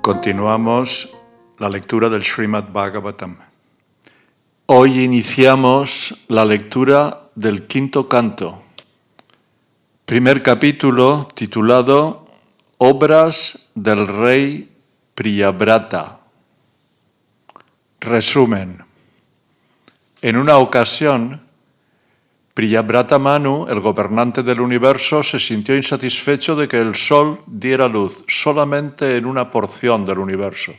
Continuamos la lectura del Srimad Bhagavatam. Hoy iniciamos la lectura del quinto canto, primer capítulo titulado Obras del rey Priyavrata. Resumen. En una ocasión, Priyavrata Manu, el gobernante del universo, se sintió insatisfecho de que el sol diera luz solamente en una porción del universo.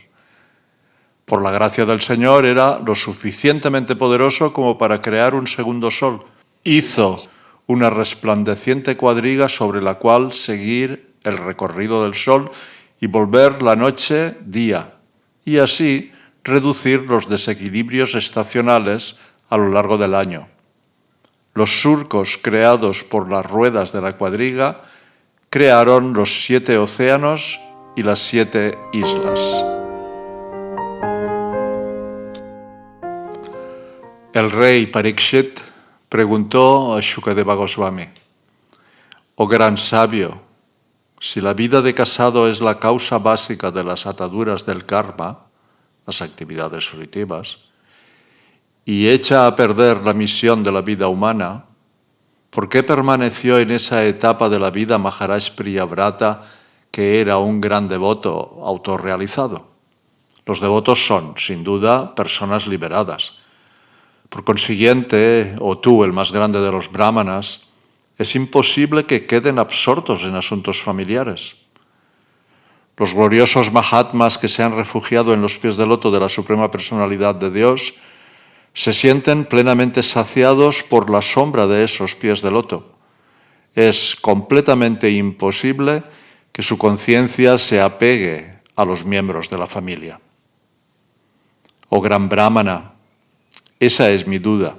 Por la gracia del Señor era lo suficientemente poderoso como para crear un segundo sol. Hizo una resplandeciente cuadriga sobre la cual seguir el recorrido del sol y volver la noche día, y así reducir los desequilibrios estacionales a lo largo del año. Los surcos creados por las ruedas de la cuadriga crearon los 7 océanos y las 7 islas. El rey Parikshit preguntó a Shukadeva Goswami: «Oh gran sabio, si la vida de casado es la causa básica de las ataduras del karma, las actividades fruitivas, y echa a perder la misión de la vida humana, ¿por qué permaneció en esa etapa de la vida Maharaj Priyavrata, que era un gran devoto autorrealizado? Los devotos son, sin duda, personas liberadas. Por consiguiente, o tú, el más grande de los brahmanas, es imposible que queden absortos en asuntos familiares. Los gloriosos Mahatmas que se han refugiado en los pies del loto de la Suprema Personalidad de Dios se sienten plenamente saciados por la sombra de esos pies de loto. Es completamente imposible que su conciencia se apegue a los miembros de la familia. Oh gran brahmana, esa es mi duda.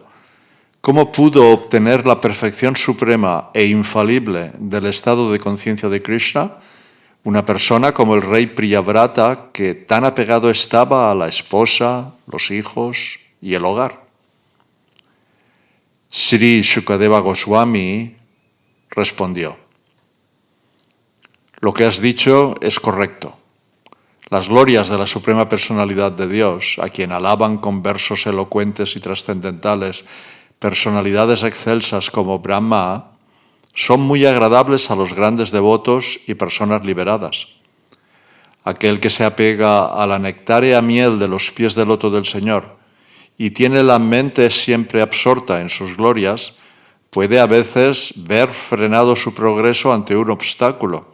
¿Cómo pudo obtener la perfección suprema e infalible del estado de conciencia de Krishna una persona como el rey Priyavrata, que tan apegado estaba a la esposa, los hijos y el hogar? Sri Shukadeva Goswami respondió: lo que has dicho es correcto. Las glorias de la Suprema Personalidad de Dios, a quien alaban con versos elocuentes y trascendentales personalidades excelsas como Brahma, son muy agradables a los grandes devotos y personas liberadas. Aquel que se apega a la nectárea miel de los pies del loto del Señor y tiene la mente siempre absorta en sus glorias, puede a veces ver frenado su progreso ante un obstáculo,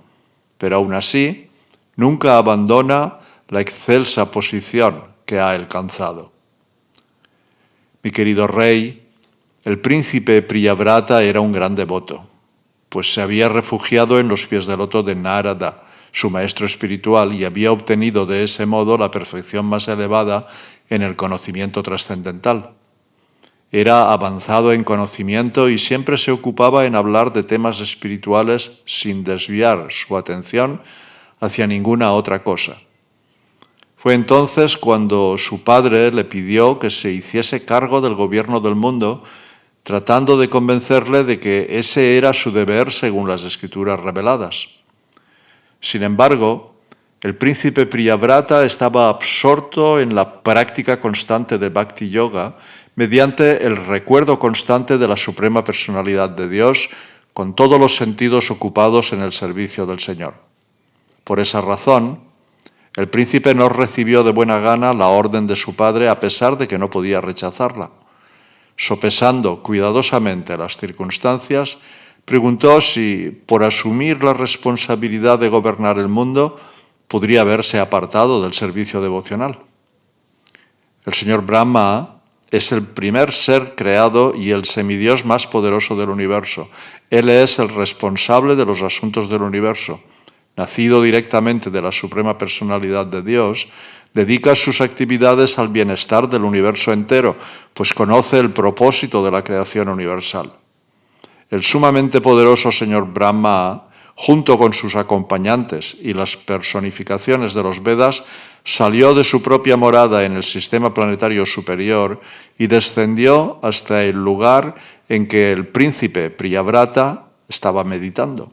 pero aún así nunca abandona la excelsa posición que ha alcanzado. Mi querido rey, el príncipe Priyavrata era un gran devoto, pues se había refugiado en los pies del loto de Narada, su maestro espiritual, y había obtenido de ese modo la perfección más elevada en el conocimiento trascendental. Era avanzado en conocimiento y siempre se ocupaba en hablar de temas espirituales sin desviar su atención hacia ninguna otra cosa. Fue entonces cuando su padre le pidió que se hiciese cargo del gobierno del mundo, tratando de convencerle de que ese era su deber según las escrituras reveladas. Sin embargo, el príncipe Priyavrata estaba absorto en la práctica constante de Bhakti Yoga mediante el recuerdo constante de la Suprema Personalidad de Dios, con todos los sentidos ocupados en el servicio del Señor. Por esa razón, el príncipe no recibió de buena gana la orden de su padre, a pesar de que no podía rechazarla. Sopesando cuidadosamente las circunstancias, preguntó si, por asumir la responsabilidad de gobernar el mundo, podría haberse apartado del servicio devocional. El señor Brahma es el primer ser creado y el semidios más poderoso del universo. Él es el responsable de los asuntos del universo. Nacido directamente de la Suprema Personalidad de Dios, dedica sus actividades al bienestar del universo entero, pues conoce el propósito de la creación universal. El sumamente poderoso señor Brahma, junto con sus acompañantes y las personificaciones de los Vedas, salió de su propia morada en el sistema planetario superior y descendió hasta el lugar en que el príncipe Priyavrata estaba meditando.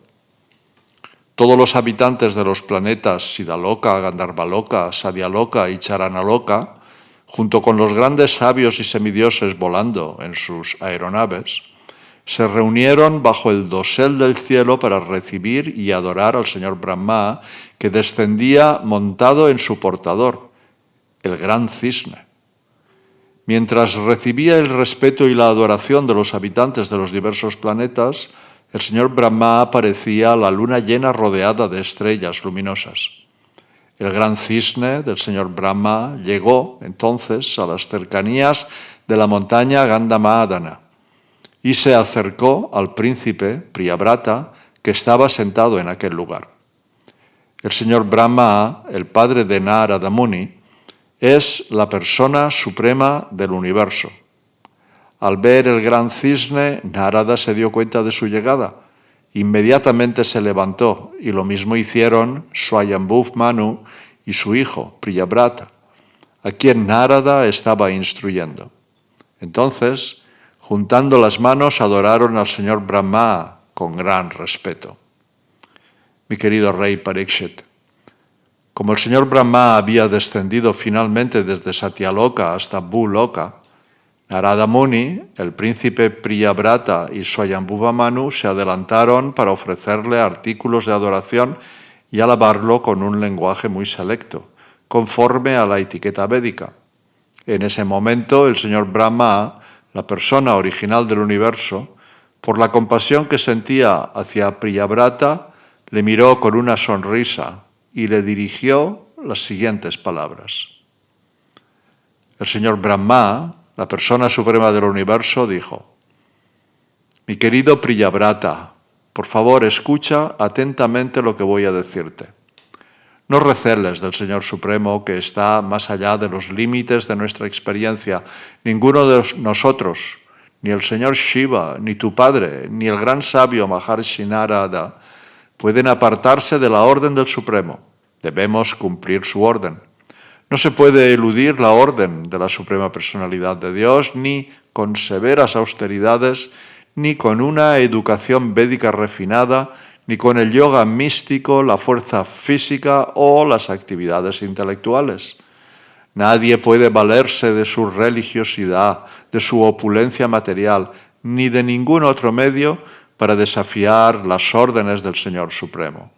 Todos los habitantes de los planetas Siddhaloka, Gandharvaloka, Satyaloka y Charanaloka, junto con los grandes sabios y semidioses volando en sus aeronaves, se reunieron bajo el dosel del cielo para recibir y adorar al señor Brahma, que descendía montado en su portador, el gran cisne. Mientras recibía el respeto y la adoración de los habitantes de los diversos planetas, el señor Brahma aparecía a la luna llena rodeada de estrellas luminosas. El gran cisne del señor Brahma llegó entonces a las cercanías de la montaña Gandhamadana y se acercó al príncipe Priyabrata, que estaba sentado en aquel lugar. El señor Brahma, el padre de Narada Muni, es la persona suprema del universo. Al ver el gran cisne, Narada se dio cuenta de su llegada. Inmediatamente se levantó, y lo mismo hicieron Swayambhuv Manu y su hijo, Priyabrata, a quien Narada estaba instruyendo. Entonces, juntando las manos, adoraron al señor Brahma con gran respeto. Mi querido rey Parikshit, como el señor Brahma había descendido finalmente desde Satyaloka hasta Bhuloka, Narada Muni, el príncipe Priyabrata y Swayambhuva Manu se adelantaron para ofrecerle artículos de adoración y alabarlo con un lenguaje muy selecto, conforme a la etiqueta védica. En ese momento, el señor Brahma, la persona original del universo, por la compasión que sentía hacia Priyabrata, le miró con una sonrisa y le dirigió las siguientes palabras. El señor Brahma, la persona suprema del universo, dijo: mi querido Priyabrata, por favor escucha atentamente lo que voy a decirte. No receles del Señor Supremo, que está más allá de los límites de nuestra experiencia. Ninguno de nosotros, ni el Señor Shiva, ni tu padre, ni el gran sabio Maharshi Narada, pueden apartarse de la orden del Supremo. Debemos cumplir su orden. No se puede eludir la orden de la Suprema Personalidad de Dios, ni con severas austeridades, ni con una educación védica refinada, ni con el yoga místico, la fuerza física o las actividades intelectuales. Nadie puede valerse de su religiosidad, de su opulencia material, ni de ningún otro medio para desafiar las órdenes del Señor Supremo.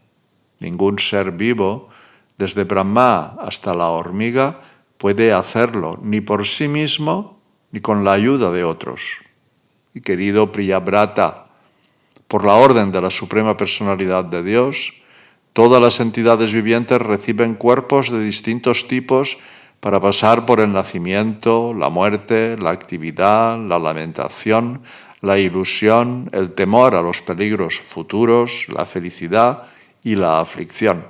Ningún ser vivo, desde Brahma hasta la hormiga, puede hacerlo, ni por sí mismo, ni con la ayuda de otros. Y querido Priyabrata, por la orden de la Suprema Personalidad de Dios, todas las entidades vivientes reciben cuerpos de distintos tipos para pasar por el nacimiento, la muerte, la actividad, la lamentación, la ilusión, el temor a los peligros futuros, la felicidad y la aflicción.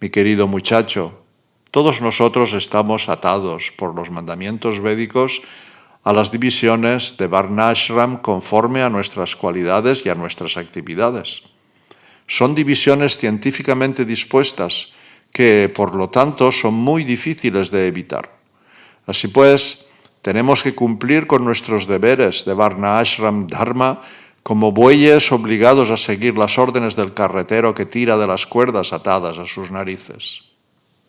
Mi querido muchacho, todos nosotros estamos atados por los mandamientos védicos a las divisiones de Varnashram conforme a nuestras cualidades y a nuestras actividades. Son divisiones científicamente dispuestas que, por lo tanto, son muy difíciles de evitar. Así pues, tenemos que cumplir con nuestros deberes de Varnashram Dharma como bueyes obligados a seguir las órdenes del carretero que tira de las cuerdas atadas a sus narices.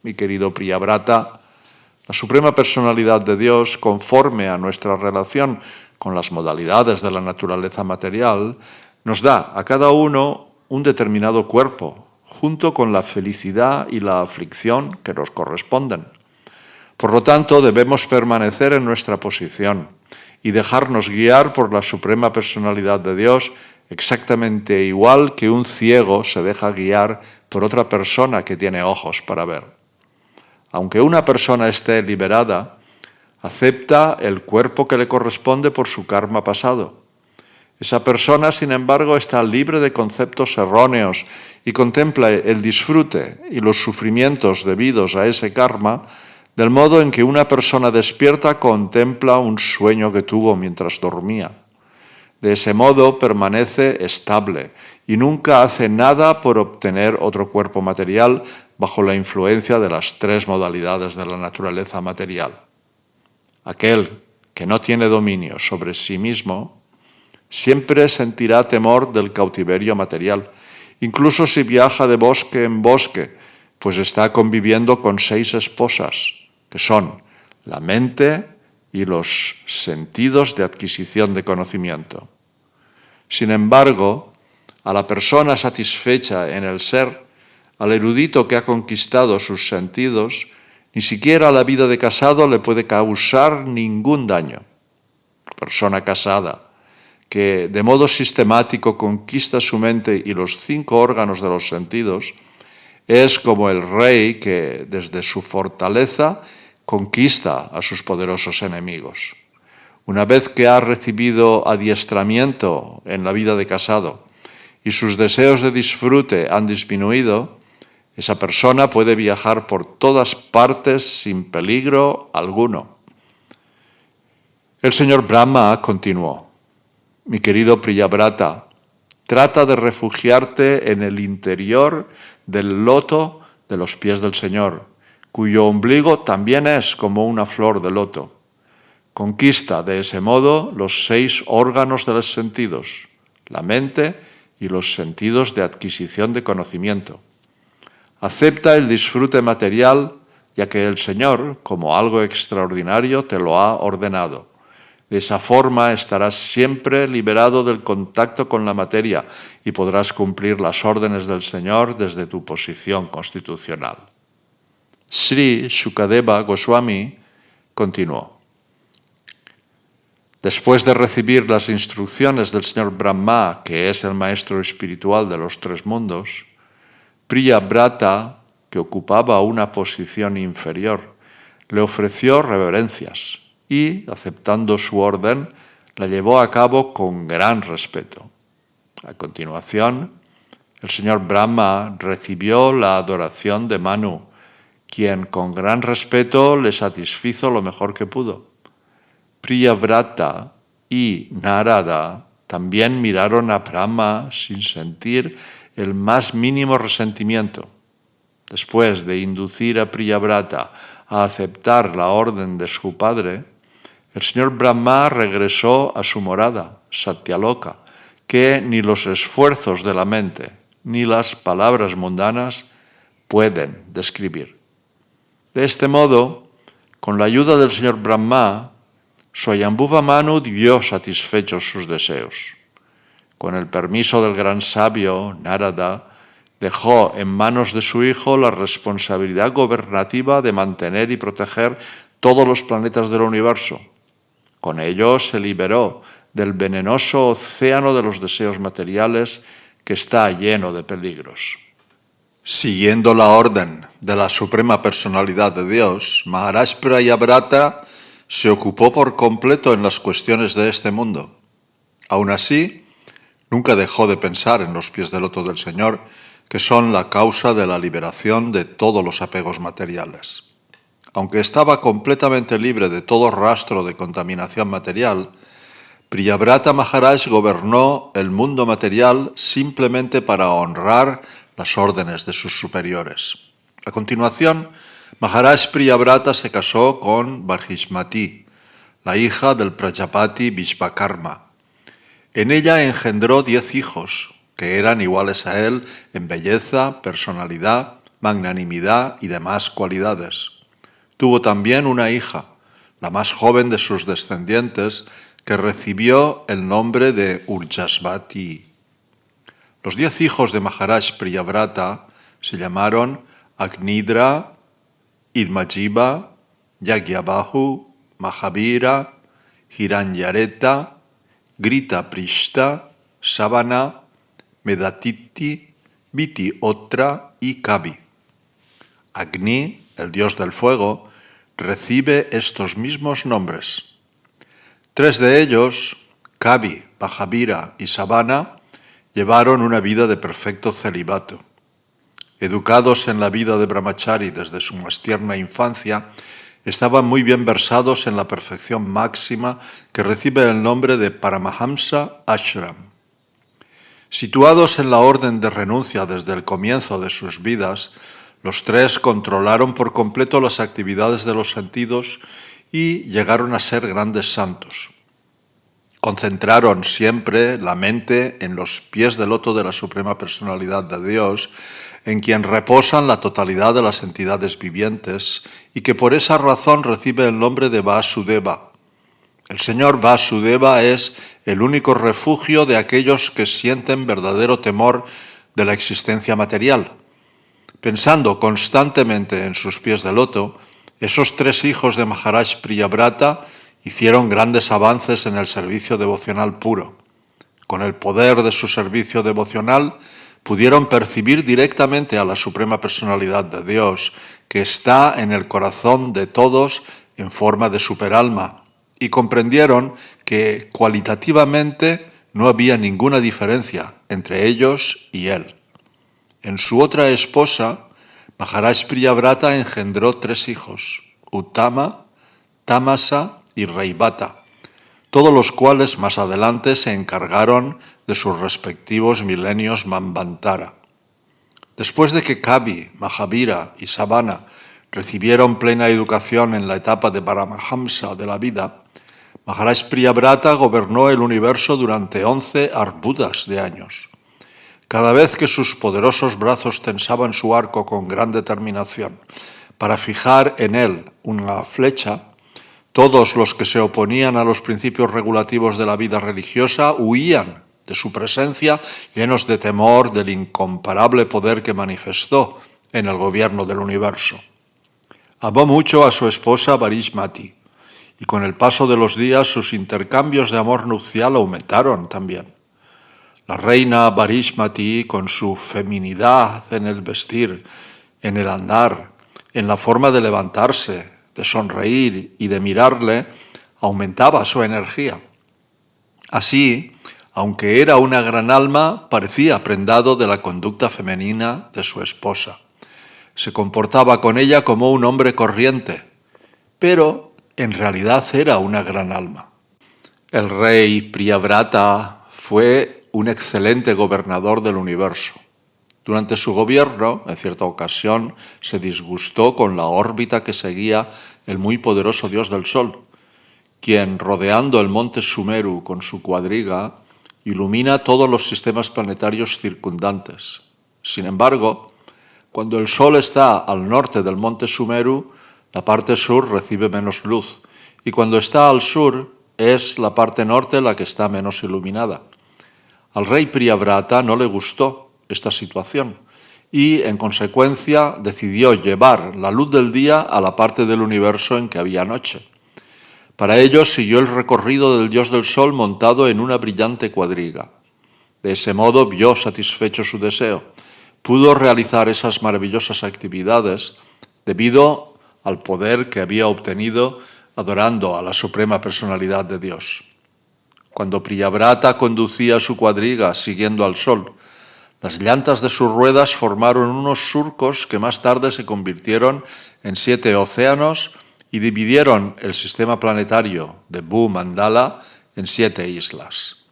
Mi querido Priyabrata, la Suprema Personalidad de Dios, conforme a nuestra relación con las modalidades de la naturaleza material, nos da a cada uno un determinado cuerpo, junto con la felicidad y la aflicción que nos corresponden. Por lo tanto, debemos permanecer en nuestra posición y dejarnos guiar por la Suprema Personalidad de Dios, exactamente igual que un ciego se deja guiar por otra persona que tiene ojos para ver. Aunque una persona esté liberada, acepta el cuerpo que le corresponde por su karma pasado. Esa persona, sin embargo, está libre de conceptos erróneos y contempla el disfrute y los sufrimientos debidos a ese karma del modo en que una persona despierta contempla un sueño que tuvo mientras dormía. De ese modo permanece estable y nunca hace nada por obtener otro cuerpo material bajo la influencia de las tres modalidades de la naturaleza material. Aquel que no tiene dominio sobre sí mismo siempre sentirá temor del cautiverio material incluso si viaja de bosque en bosque, pues está conviviendo con 6 esposas, que son la mente y los sentidos de adquisición de conocimiento. Sin embargo, a la persona satisfecha en el ser, al erudito que ha conquistado sus sentidos, ni siquiera la vida de casado le puede causar ningún daño. La persona casada, que de modo sistemático conquista su mente y los 5 órganos de los sentidos, es como el rey que desde su fortaleza conquista a sus poderosos enemigos. Una vez que ha recibido adiestramiento en la vida de casado y sus deseos de disfrute han disminuido, esa persona puede viajar por todas partes sin peligro alguno. El señor Brahma continuó: mi querido Priyavrata, trata de refugiarte en el interior del loto de los pies del Señor, cuyo ombligo también es como una flor de loto. Conquista de ese modo los 6 órganos de los sentidos, la mente y los sentidos de adquisición de conocimiento. Acepta el disfrute material, ya que el Señor, como algo extraordinario, te lo ha ordenado. De esa forma estarás siempre liberado del contacto con la materia y podrás cumplir las órdenes del Señor desde tu posición constitucional. Sri Shukadeva Goswami continuó: después de recibir las instrucciones del señor Brahma, que es el maestro espiritual de los 3 mundos, Priyavrata, que ocupaba una posición inferior, le ofreció reverencias y, aceptando su orden, la llevó a cabo con gran respeto. A continuación, el señor Brahma recibió la adoración de Manu, quien con gran respeto le satisfizo lo mejor que pudo. Priyavrata y Narada también miraron a Brahma sin sentir el más mínimo resentimiento. Después de inducir a Priyavrata a aceptar la orden de su padre, el señor Brahma regresó a su morada, Satyaloka, que ni los esfuerzos de la mente ni las palabras mundanas pueden describir. De este modo, con la ayuda del señor Brahma, Swayambhuva Manu dio satisfechos sus deseos. Con el permiso del gran sabio, Narada dejó en manos de su hijo la responsabilidad gobernativa de mantener y proteger todos los planetas del universo. Con ello se liberó del venenoso océano de los deseos materiales que está lleno de peligros. Siguiendo la orden de la Suprema Personalidad de Dios, Maharaj Priyavrata se ocupó por completo en las cuestiones de este mundo. Aún así, nunca dejó de pensar en los pies del loto del Señor, que son la causa de la liberación de todos los apegos materiales. Aunque estaba completamente libre de todo rastro de contaminación material, Priyavrata Maharaj gobernó el mundo material simplemente para honrar las órdenes de sus superiores. A continuación, Maharaj Priyavrata se casó con Barhishmati, la hija del Prajapati Vishvakarma. En ella engendró 10 hijos, que eran iguales a él en belleza, personalidad, magnanimidad y demás cualidades. Tuvo también una hija, la más joven de sus descendientes, que recibió el nombre de Urjasvati. Los 10 hijos de Maharaj Priyavrata se llamaron Agnidra, Idmajiva, Yagyabahu, Mahavira, Hiranyareta, Grita Prishta, Savana, Medatiti, Viti Otra y Kavi. Agni, el dios del fuego, recibe estos mismos nombres. 3 de ellos, Kavi, Mahavira y Savana, llevaron una vida de perfecto celibato. Educados en la vida de Brahmachari desde su más tierna infancia, estaban muy bien versados en la perfección máxima que recibe el nombre de Paramahamsa Ashram. Situados en la orden de renuncia desde el comienzo de sus vidas, los 3 controlaron por completo las actividades de los sentidos y llegaron a ser grandes santos. concentraron siempre la mente en los pies del loto de la Suprema Personalidad de Dios, en quien reposan la totalidad de las entidades vivientes y que por esa razón recibe el nombre de Vasudeva. El Señor Vasudeva es el único refugio de aquellos que sienten verdadero temor de la existencia material. Pensando constantemente en sus pies de loto, esos tres hijos de Maharaj Priyavrata hicieron grandes avances en el servicio devocional puro. Con el poder de su servicio devocional, pudieron percibir directamente a la Suprema Personalidad de Dios, que está en el corazón de todos en forma de superalma, y comprendieron que cualitativamente no había ninguna diferencia entre ellos y él. En su otra esposa, Maharaj Priyavrata engendró tres hijos, Uttama, Tamasa y Raivata, todos los cuales más adelante se encargaron de sus respectivos milenios Manvantara. Después de que Kavi, Mahavira y Savana recibieron plena educación en la etapa de Paramahamsa de la vida, Maharaj Priyavrata gobernó el universo durante 11 arbudas de años. Cada vez que sus poderosos brazos tensaban su arco con gran determinación para fijar en él una flecha, todos los que se oponían a los principios regulativos de la vida religiosa huían de su presencia llenos de temor del incomparable poder que manifestó en el gobierno del universo. Amó mucho a su esposa Varishmati y con el paso de los días sus intercambios de amor nupcial aumentaron también. La reina Varishmati, con su feminidad en el vestir, en el andar, en la forma de levantarse, de sonreír y de mirarle, aumentaba su energía. Así, aunque era una gran alma, parecía prendado de la conducta femenina de su esposa. Se comportaba con ella como un hombre corriente, pero en realidad era una gran alma. El rey Priyavrata fue un excelente gobernador del universo. Durante su gobierno, en cierta ocasión, se disgustó con la órbita que seguía el muy poderoso dios del sol, quien, rodeando el monte Sumeru con su cuadriga, ilumina todos los sistemas planetarios circundantes. Sin embargo, cuando el sol está al norte del monte Sumeru, la parte sur recibe menos luz, y cuando está al sur, es la parte norte la que está menos iluminada. Al rey Priyavrata no le gustó esta situación y, en consecuencia, decidió llevar la luz del día a la parte del universo en que había noche. Para ello siguió el recorrido del dios del sol montado en una brillante cuadriga. De ese modo vio satisfecho su deseo. Pudo realizar esas maravillosas actividades debido al poder que había obtenido adorando a la Suprema Personalidad de Dios. Cuando Priyavrata conducía su cuadriga siguiendo al sol, las llantas de sus ruedas formaron unos surcos que más tarde se convirtieron en 7 océanos y dividieron el sistema planetario de Bhumandala en 7 islas.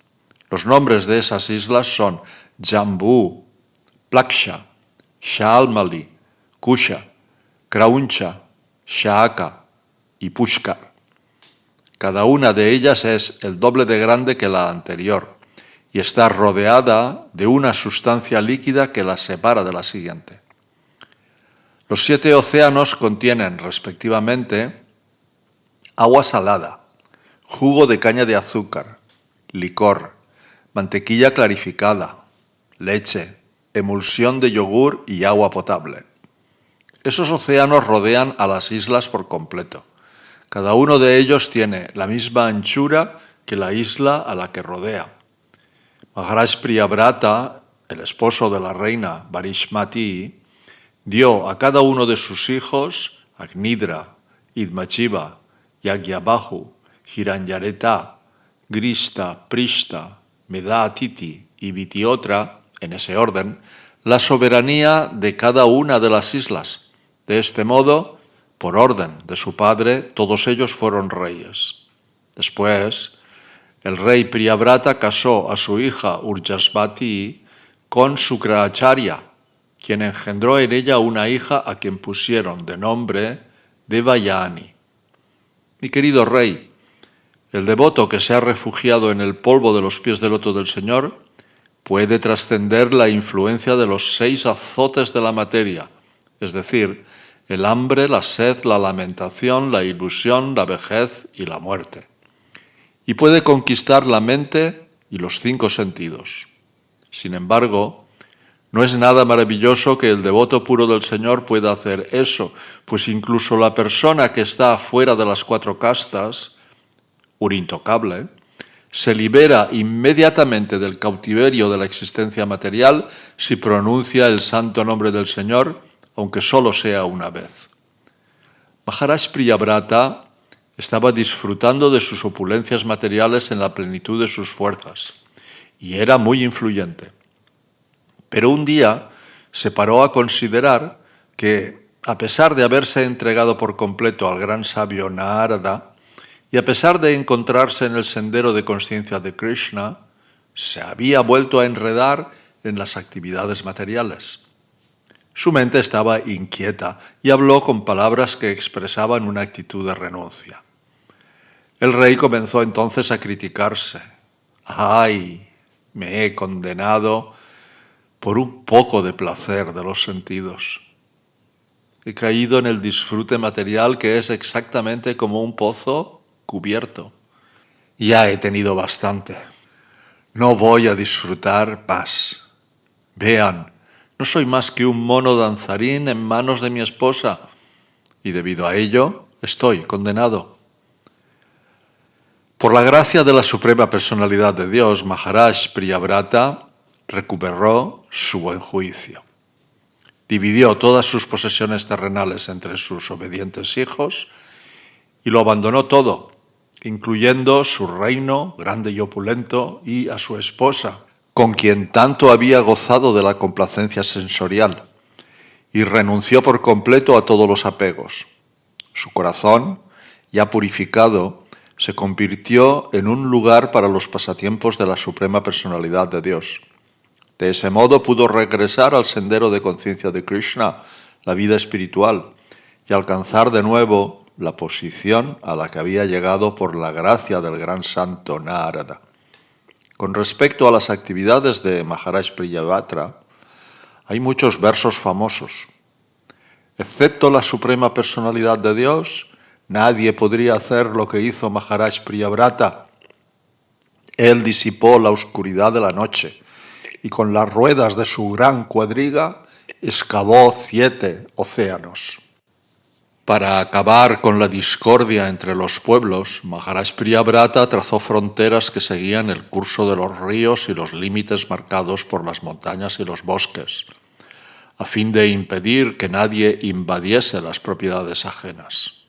Los nombres de esas islas son Jambu, Plaksha, Shalmali, Kusha, Krauncha, Shaka y Pushkar. Cada una de ellas es el doble de grande que la anterior y está rodeada de una sustancia líquida que la separa de la siguiente. Los 7 océanos contienen, respectivamente, agua salada, jugo de caña de azúcar, licor, mantequilla clarificada, leche, emulsión de yogur y agua potable. Esos océanos rodean a las islas por completo. Cada uno de ellos tiene la misma anchura que la isla a la que rodea. Maharaj Priyavrata, el esposo de la reina Varishmati, dio a cada uno de sus hijos, Agnidra, Idmachiva, Yagyabahu, Hiranyareta, Grista, Prishta, Medatiti y Vitiotra, en ese orden, la soberanía de cada una de las islas. De este modo, por orden de su padre, todos ellos fueron reyes. Después, el rey Priyavrata casó a su hija Urjasvati con Sukracharya, quien engendró en ella una hija a quien pusieron de nombre Devayani. Mi querido rey, El devoto que se ha refugiado en el polvo de los pies del loto del Señor puede trascender la influencia de los 6 azotes de la materia, es decir, el hambre, la sed, la lamentación, la ilusión, la vejez y la muerte. Y puede conquistar la mente y los 5 sentidos. Sin embargo, no es nada maravilloso que el devoto puro del Señor pueda hacer eso, pues incluso la persona que está fuera de las 4 castas, un intocable, se libera inmediatamente del cautiverio de la existencia material si pronuncia el santo nombre del Señor, aunque solo sea una vez. Maharaj Priyavrata estaba disfrutando de sus opulencias materiales en la plenitud de sus fuerzas y era muy influyente. Pero un día se paró a considerar que, a pesar de haberse entregado por completo al gran sabio Narada, y a pesar de encontrarse en el sendero de conciencia de Krishna, se había vuelto a enredar en las actividades materiales. Su mente estaba inquieta y habló con palabras que expresaban una actitud de renuncia. El rey comenzó entonces a criticarse. ¡Ay! Me he condenado por un poco de placer de los sentidos. He caído en el disfrute material que es exactamente como un pozo cubierto. Ya he tenido bastante. No voy a disfrutar más. Vean, no soy más que un mono danzarín en manos de mi esposa y debido a ello estoy condenado. Por la gracia de la Suprema Personalidad de Dios, Maharaj Priyavrata recuperó su buen juicio. Dividió todas sus posesiones terrenales entre sus obedientes hijos y lo abandonó todo, incluyendo su reino grande y opulento y a su esposa, con quien tanto había gozado de la complacencia sensorial, y renunció por completo a todos los apegos. Su corazón, ya purificado, se convirtió en un lugar para los pasatiempos de la Suprema Personalidad de Dios. De ese modo pudo regresar al sendero de conciencia de Krishna, la vida espiritual, y alcanzar de nuevo la posición a la que había llegado por la gracia del gran santo Narada. Con respecto a las actividades de Maharaj Priyavrata, hay muchos versos famosos. Excepto la Suprema Personalidad de Dios, nadie podría hacer lo que hizo Maharaj Priyavrata. Él disipó la oscuridad de la noche y con las ruedas de su gran cuadriga excavó 7 océanos. Para acabar con la discordia entre los pueblos, Maharaj Priyavrata trazó fronteras que seguían el curso de los ríos y los límites marcados por las montañas y los bosques, a fin de impedir que nadie invadiese las propiedades ajenas.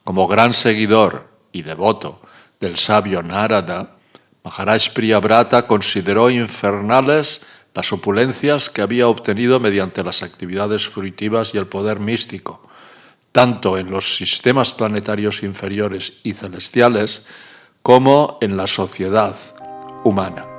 Como gran seguidor y devoto del sabio Narada, Maharaj Priyavrata consideró infernales las opulencias que había obtenido mediante las actividades fruitivas y el poder místico, tanto en los sistemas planetarios inferiores y celestiales como en la sociedad humana.